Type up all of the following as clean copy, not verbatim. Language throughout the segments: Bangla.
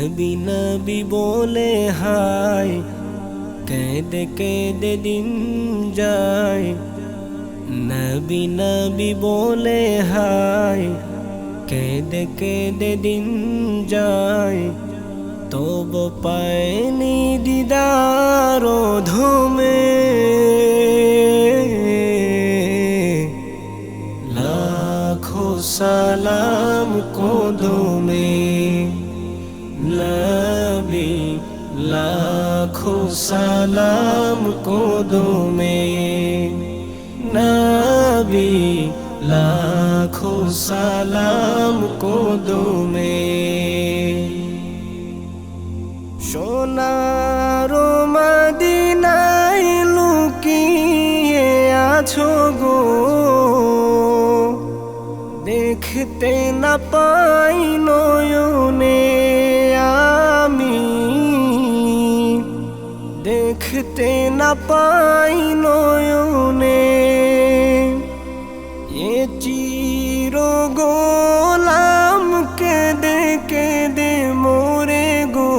নবী নবী বলে হায় কেঁদে কেঁদে দিন যায়। নবী নবী বলে হায় কেঁদে কেঁদে দিন যায়। তবু পায়নি দিদার ধুমে, লাখো সালাম কদমে। নবী লাখো সালাম কদমে, নবী লাখো সালাম কদমে। সোনার মদিনায় লুকিয়ে আছো গো, দেখতে না পাই নয়নে আমি, দেখতে না পাই নয়নে। এ চির গোলাম কেঁদে কেঁদে মোরে গো,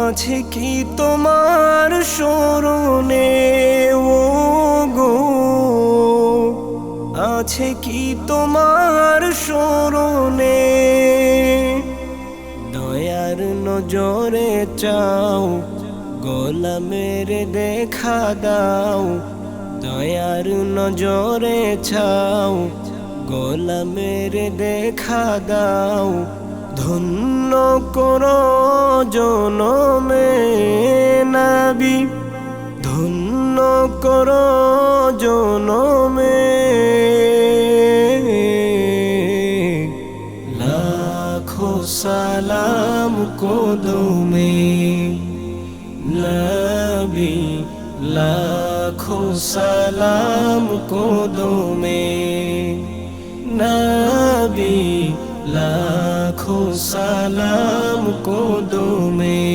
আছে কি তোমার স্মরণে ও গো, আছে কি তোমার স্মরণে। দয়ার নজরে চাও গোলামের দেখা দাও, দয়ার নজরে চাও গোলামের দেখা দাও। ধন্য করো জনমে নবী, ধন্য করো জনমে। লাখো সালাম কদমে, নবী লাখো সালাম কদমে, নবী লাখো সালাম কদমে।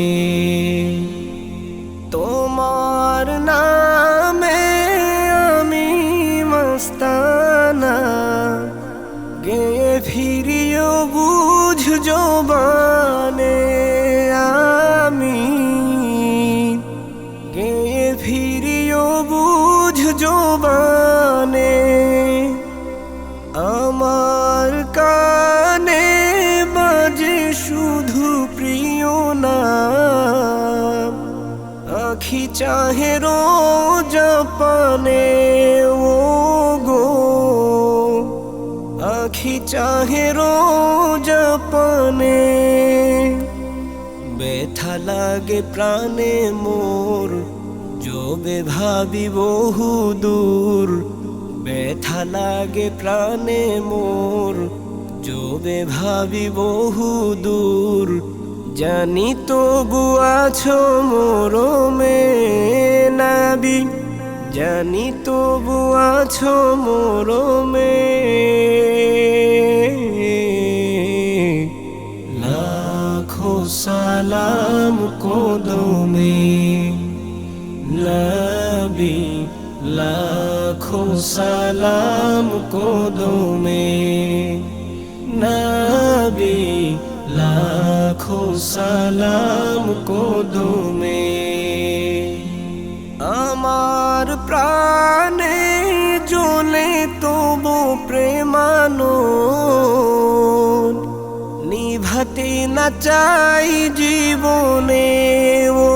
তোমার নামে আমি মস্তানা, গেয়ে ফিরিও বুঝ জবানে আমি, গেয়ে ফিরিও বুঝ জবানে। আমার কানে বাজে শুধু প্রিয় নাম, আখি চাহে রোজ পানে ও গো, আখি চাহে রোজ পানে। ব্যথা লাগে প্রাণে মোর যবে ভাবি বহু দূর, ব্যথা লাগে প্রাণে মোর যবে ভাবি বহু দূর। জানি তবু আছো মরমে নবী, জানি তবু আছো মরমে। লাখো সালাম কদমে, নবী লাখো সালাম কদমে, নবী লাখো সালাম কদমে। আমার প্রাণে জ্বলে তবু প্রেমানো, নিভাতে না চাই জীবনে ও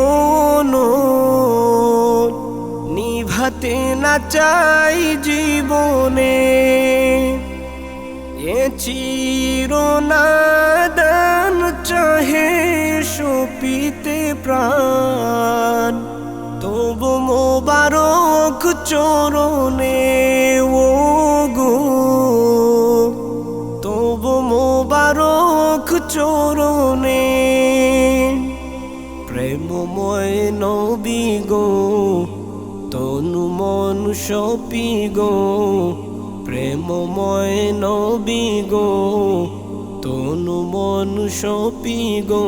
নিভাতে না চাই জীবনে। এ চিরনাদান চাহে সপিতে প্রাণ, তবু মোবারক চরণে ও গো, তবু মোবারক চরণে। প্রেমময় নবী গো, তনু মন সপি গো, প্রেমময় নবী গো, তনু মন সপি গো।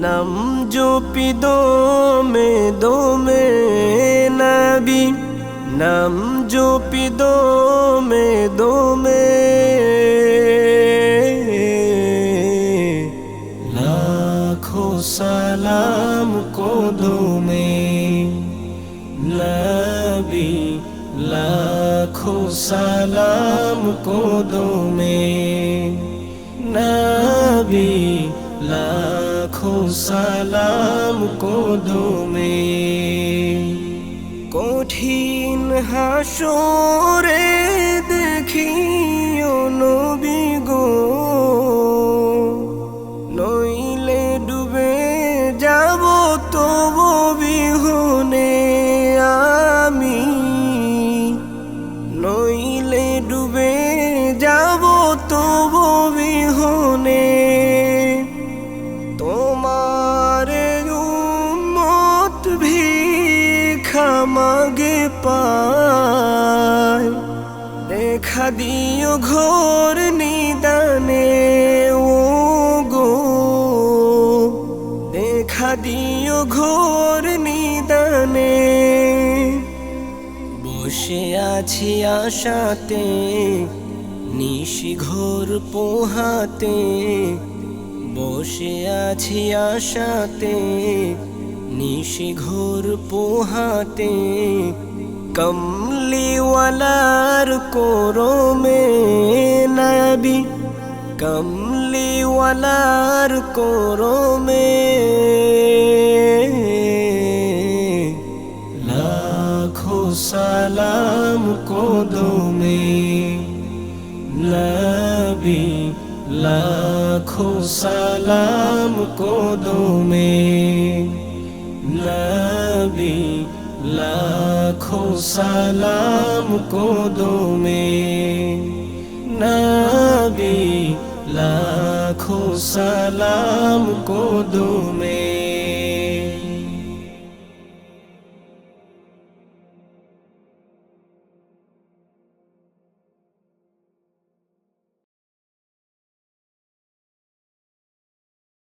নাম জপি দমে দমে নবী, নাম জপি দমে দমে। লাখো সালাম কদমে নবী লাখো সালাম কদমে কঠিন হাসরে দেখিও নবী গো নইলে ডুবে যাব তবু বিহনে আমি নইলে ডুবে যাব তবু বিহনে তোমার উম্মত ভিক্ষা মাগে পায় দেখা দিও ঘোর নিদানে ও গো দেখা দিও ঘোর নিদানে বসে আছি আশাতে নিশি ঘোর পোহাতে বসে আছি আশাতে নিশি ঘোর পোহাতে কমলিওয়ালার কোরমে নবী কমলিওয়ালার কোরমে লাখো সালাম কদমে নবী লাখো সালাম কদমে নবী লাখো সালাম কদমে নবী লাখো সালাম কদমে